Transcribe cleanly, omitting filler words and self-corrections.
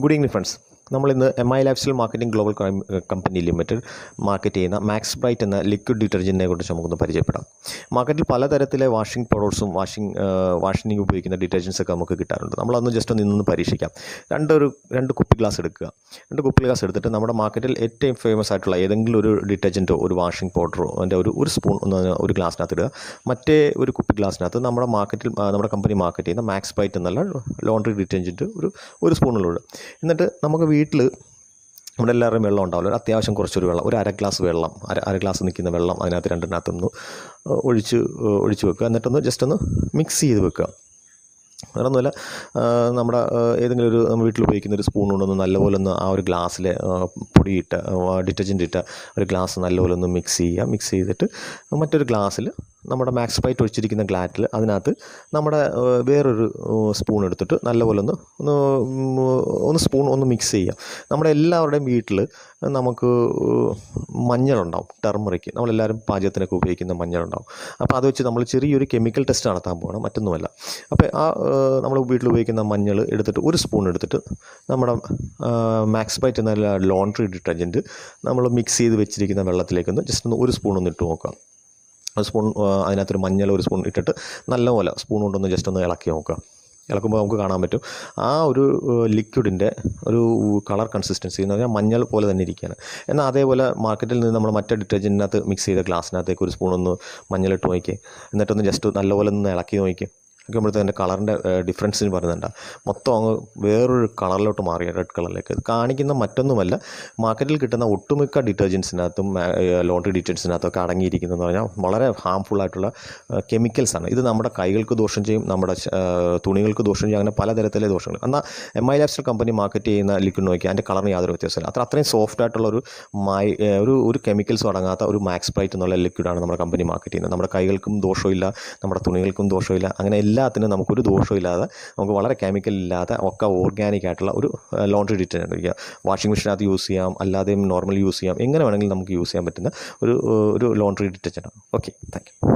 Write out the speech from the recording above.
Good evening friends. നമ്മളിന്ന് MI lifestyle marketing global company limited market ചെയ്യുന്ന max bright എന്ന liquid ഡിറ്റർജൻറ്റിനെ കുറിച്ച് നമുക്കൊന്ന് പരിചയപ്പെടാം. മാർക്കറ്റിൽ പലതരത്തിലെ വാഷിംഗ് പൗഡേഴ്സും വാഷിംഗ് ഉപയോഗിക്കുന്ന ഡിറ്റർജൻസ് ഒക്കെ നമുക്ക് കിട്ടാറുണ്ട്. നമ്മളതൊന്ന് ജസ്റ്റ് ഒന്ന് പരീക്ഷിക്കാം. രണ്ട് കുപ്പി ഗ്ലാസ് എടുക്കുക. രണ്ട് കുപ്പി ഗ്ലാസ് എടുത്തിട്ട് നമ്മുടെ മാർക്കറ്റിൽ ഏറ്റവും ഫേമസ് ആയിട്ടുള്ള ഏതെങ്കിലും ഒരു ഡിറ്റർജൻറ്റോ ഒരു വാഷിംഗ് പൗഡറോ അതിൻ്റെ ഒരു സ്പൂൺ ഒരു ഗ്ലാസ്സിനകത്ത് ഇടുക. മറ്റേ ഒരു കുപ്പി ഗ്ലാസ്സിനകത്ത് നമ്മുടെ കമ്പനി മാർക്കറ്റ് ചെയ്യുന്ന മാക്സ് ബ്രൈറ്റ് എന്നുള്ള ലോണ്ടറി ഡിറ്റർജൻറ്റ് ഒരു സ്പൂണിലൂടെ. എന്നിട്ട് നമുക്ക് വീട്ടിൽ നമ്മുടെ എല്ലാവരുടെയും വെള്ളം ഉണ്ടാവില്ല, അത്യാവശ്യം കുറച്ചൊരു വെള്ളം, ഒരു അര ഗ്ലാസ് നിൽക്കുന്ന വെള്ളം അതിനകത്ത് രണ്ടിനകത്തൊന്ന് ഒഴിച്ച് വെക്കുക. എന്നിട്ടൊന്ന് ജസ്റ്റ് ഒന്ന് മിക്സ് ചെയ്ത് വെക്കുക. വേറൊന്നുമില്ല, നമ്മുടെ ഏതെങ്കിലും നമ്മൾ വീട്ടിൽ ഉപയോഗിക്കുന്ന ഒരു സ്പൂൺ കൊണ്ടൊന്ന് നല്ലപോലെ ഒന്ന് ആ ഒരു ഗ്ലാസ്സിൽ പൊടിയിട്ട് ഡിറ്റർജൻറ്റ് ഇട്ട ഒരു ഗ്ലാസ് നല്ലപോലെ ഒന്ന് മിക്സ് ചെയ്തിട്ട് മറ്റൊരു ഗ്ലാസ്സിൽ നമ്മുടെ മാക്സ് ബ്രൈറ്റ് ഒഴിച്ചിരിക്കുന്ന ഗ്ലാറ്റിൽ അതിനകത്ത് നമ്മുടെ വേറൊരു സ്പൂൺ എടുത്തിട്ട് നല്ലപോലെ ഒന്ന് സ്പൂൺ ഒന്ന് മിക്സ് ചെയ്യുക. നമ്മുടെ എല്ലാവരുടെയും വീട്ടിൽ നമുക്ക് മഞ്ഞളുണ്ടാവും, ടർമറിക്, നമ്മളെല്ലാവരും പാചകത്തിനൊക്കെ ഉപയോഗിക്കുന്ന മഞ്ഞളുണ്ടാവും. അപ്പോൾ അത് വെച്ച് നമ്മൾ ചെറിയൊരു കെമിക്കൽ ടെസ്റ്റ് നടത്താൻ പോകണം, മറ്റൊന്നുമല്ല. അപ്പോൾ നമ്മൾ വീട്ടിൽ ഉപയോഗിക്കുന്ന മഞ്ഞൾ എടുത്തിട്ട് ഒരു സ്പൂൺ എടുത്തിട്ട് നമ്മുടെ മാക്സ് ബ്രൈറ്റ് എന്ന ലോണ്ടറി ഡിറ്റർജൻറ്റ് നമ്മൾ മിക്സ് ചെയ്ത് വെച്ചിരിക്കുന്ന വെള്ളത്തിലേക്കൊന്ന് ജസ്റ്റ് ഒരു സ്പൂൺ ഒന്ന് ഇട്ട് നോക്കുക. ഒരു സ്പൂൺ അതിനകത്തൊരു മഞ്ഞൾ ഒരു സ്പൂൺ ഇട്ടിട്ട് നല്ലപോലെ സ്പൂൺ കൊണ്ടൊന്ന് ജസ്റ്റ് ഒന്ന് ഇളക്കി നോക്കുക. ഇളക്കുമ്പോൾ നമുക്ക് കാണാൻ പറ്റും ആ ഒരു ലിക്വിഡിൻ്റെ ഒരു കളർ കൺസിസ്റ്റൻസി എന്ന് പറഞ്ഞാൽ മഞ്ഞൾ പോലെ തന്നെ ഇരിക്കുകയാണ്. എന്നാൽ അതേപോലെ മാർക്കറ്റിൽ നിന്ന് നമ്മൾ മറ്റേ ഡിറ്റർജൻറ്റിനകത്ത് മിക്സ് ചെയ്ത ഗ്ലാസ്സിനകത്തേക്ക് ഒരു സ്പൂൺ ഒന്ന് മഞ്ഞളിട്ട് നോക്കി, എന്നിട്ടൊന്ന് ജസ്റ്റ് നല്ലപോലെ ഒന്ന് ഇളക്കി നോക്കി നോക്കുമ്പോഴത്തേക്ക് അതിൻ്റെ കളറിൻ്റെ ഡിഫറൻസിന് പറയുന്നുണ്ട്. മൊത്തം അങ്ങ് വേറൊരു കളറിലോട്ട് മാറിയ റെഡ് കളറിലേക്ക്. ഇത് കാണിക്കുന്ന മറ്റൊന്നുമല്ല, മാർക്കറ്റിൽ കിട്ടുന്ന ഒട്ടുമിക്ക ഡിറ്റർജൻസിനകത്തും ലോണ്ടറി ഡിറ്റർജൻസിനകത്തൊക്കെ അടങ്ങിയിരിക്കുന്നതെന്ന് പറഞ്ഞാൽ വളരെ ഹാംഫുള്ളായിട്ടുള്ള കെമിക്കൽസാണ്. ഇത് നമ്മുടെ കൈകൾക്ക് ദോഷം ചെയ്യും, നമ്മുടെ തുണികൾക്ക് ദോഷം ചെയ്യും, അങ്ങനെ പലതരത്തിലെ ദോഷങ്ങൾ. എന്നാൽ MI ലൈഫ്സ്റ്റൈൽ കമ്പനി മാർക്കറ്റ് ചെയ്യുന്ന ലിക്വിഡ് നോക്കി അതിൻ്റെ കളറിന് യാതൊരു വ്യത്യാസമില്ല. അത്രയും സോഫ്റ്റ് ആയിട്ടുള്ള ഒരു കെമിക്കൽസും അടങ്ങാത്ത ഒരു മാക്സ് ബ്രൈറ്റ് എന്നുള്ള ലിക്വിഡാണ് നമ്മുടെ കമ്പനി മാർക്കറ്റ് ചെയ്യുന്നത്. നമ്മുടെ കൈകൾക്കും ദോഷമില്ല, നമ്മുടെ തുണികൾക്കും ദോഷമില്ല, അങ്ങനെ എല്ലാത്തിനും നമുക്കൊരു ദോഷമില്ലാതെ നമുക്ക് വളരെ കെമിക്കൽ ഇല്ലാതെ ഒക്കെ ഓർഗാനിക് ആയിട്ടുള്ള ഒരു ലോണ്ടറി ഡിറ്റർജൻറ്റ് ഉപയോഗിക്കാം. വാഷിംഗ് മെഷീനകത്ത് യൂസ് ചെയ്യാം, അല്ലാതെയും നോർമൽ യൂസ് ചെയ്യാം, എങ്ങനെ വേണമെങ്കിലും നമുക്ക് യൂസ് ചെയ്യാൻ പറ്റുന്ന ഒരു ലോണ്ടറി ഡിറ്റർജൻറ്റാണ്. Okay, thank U.